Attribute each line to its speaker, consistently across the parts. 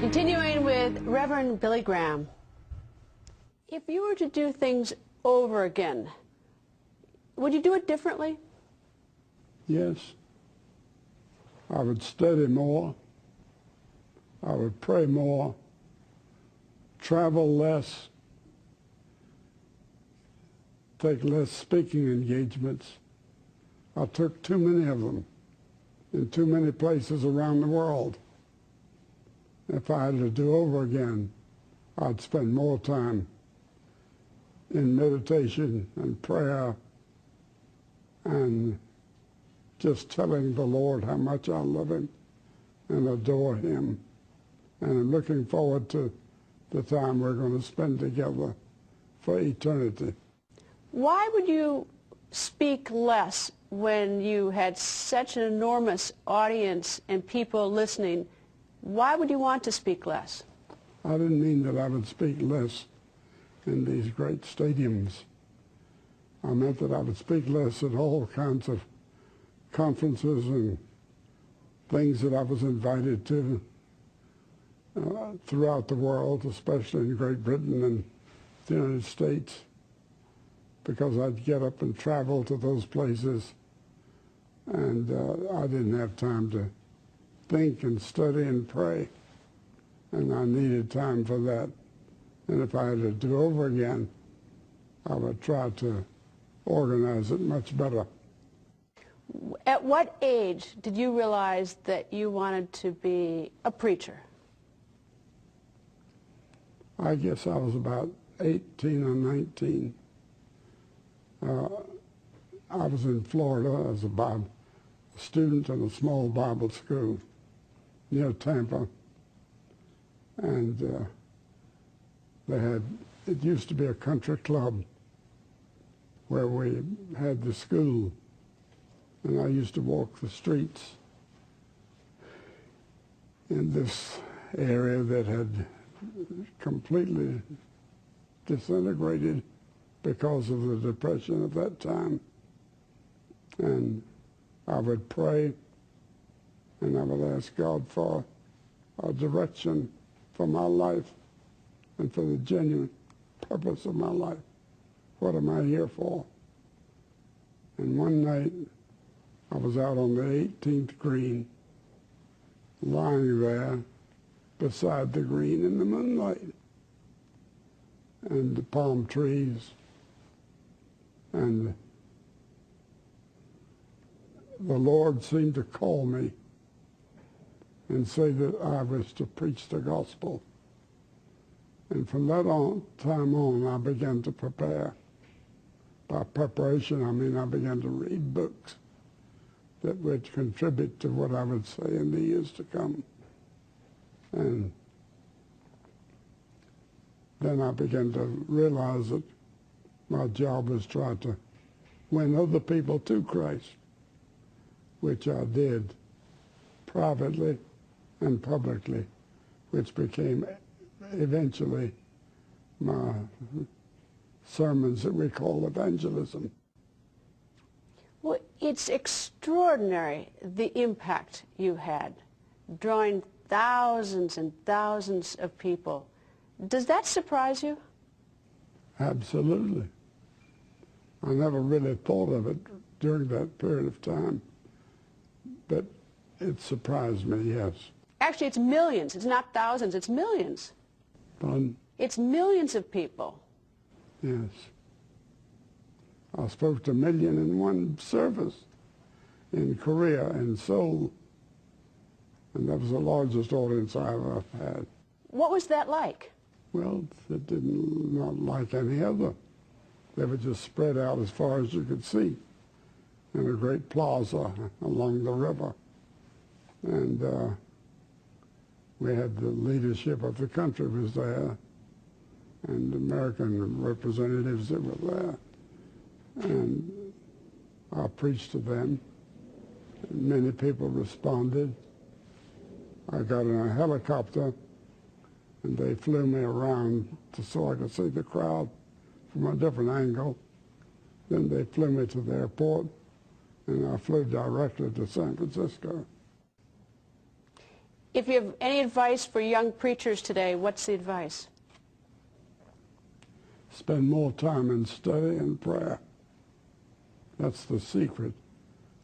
Speaker 1: Continuing with Reverend Billy Graham. If you were to do things over again, would you do it differently?
Speaker 2: Yes. I would study more. I would pray more. Travel less. Take less speaking engagements. I took too many of them in too many places around the world. If I had to do over again, I'd spend more time in meditation and prayer and just telling the Lord how much I love him and adore him. And I'm looking forward to the time we're going to spend together for eternity.
Speaker 1: Why would you speak less when you had such an enormous audience and people listening? Why would you want to speak less?
Speaker 2: I didn't mean that I would speak less in these great stadiums. I meant that I would speak less at all kinds of conferences and things that I was invited to throughout the world, especially in Great Britain and the United States, because I'd get up and travel to those places, and I didn't have time to think and study and pray, and I needed time for that. And if I had to do over again, I would try to organize it much better.
Speaker 1: At what age did you realize that you wanted to be a preacher?
Speaker 2: I guess I was about 18 or 19. I was in Florida as a Bible student in a small Bible school near Tampa, and it used to be a country club where we had the school, and I used to walk the streets in this area that had completely disintegrated because of the Depression of that time. And I would pray, and I would ask God for a direction for my life and for the genuine purpose of my life. What am I here for? And one night, I was out on the 18th green, lying there beside the green in the moonlight and the palm trees, and the Lord seemed to call me and say that I was to preach the gospel. And from that time on, I began to prepare. By preparation, I mean I began to read books that would contribute to what I would say in the years to come. And then I began to realize that my job was try to win other people to Christ, which I did privately and publicly, which became eventually my sermons that we call evangelism.
Speaker 1: Well, it's extraordinary the impact you had, drawing thousands and thousands of people. Does that surprise you?
Speaker 2: Absolutely. I never really thought of it during that period of time, but it surprised me, yes.
Speaker 1: Actually, it's millions. It's not thousands, it's millions.
Speaker 2: Pardon?
Speaker 1: It's millions of people.
Speaker 2: Yes. I spoke to 1,000,000 in one service in Korea, in Seoul, and that was the largest audience I ever had.
Speaker 1: What was that like?
Speaker 2: Well, it didn't not like any other. They were just spread out as far as you could see in a great plaza along the river. And we had the leadership of the country was there, and American representatives that were there. And I preached to them. Many people responded. I got in a helicopter, and they flew me around so I could see the crowd from a different angle. Then they flew me to the airport, and I flew directly to San Francisco.
Speaker 1: If you have any advice for young preachers today, what's the advice?
Speaker 2: Spend more time in study and prayer. That's the secret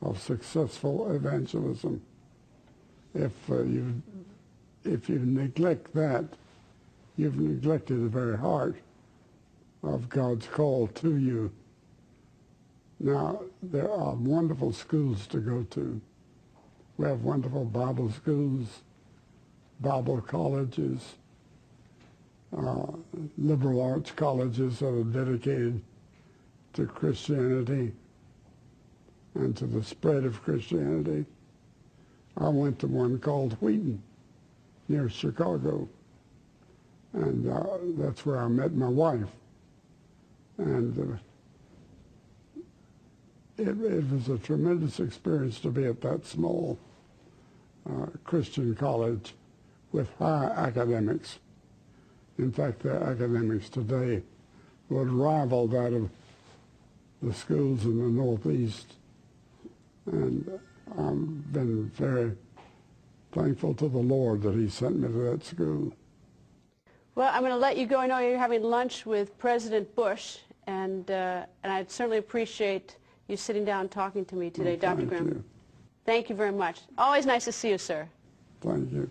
Speaker 2: of successful evangelism. If you neglect that, you've neglected the very heart of God's call to you. Now, there are wonderful schools to go to. We have wonderful Bible schools, Bible colleges, liberal arts colleges that are dedicated to Christianity and to the spread of Christianity. I went to one called Wheaton near Chicago, and that's where I met my wife. And it was a tremendous experience to be at that small Christian college with high academics. In fact, their academics today would rival that of the schools in the Northeast. And I've been very thankful to the Lord that he sent me to that school.
Speaker 1: Well, I'm going to let you go. I know you're having lunch with President Bush, and I'd certainly appreciate you sitting down and talking to me today,
Speaker 2: Well,
Speaker 1: Dr. Grimm.
Speaker 2: you.
Speaker 1: Thank you very much. Always nice to see you, sir.
Speaker 2: Thank you.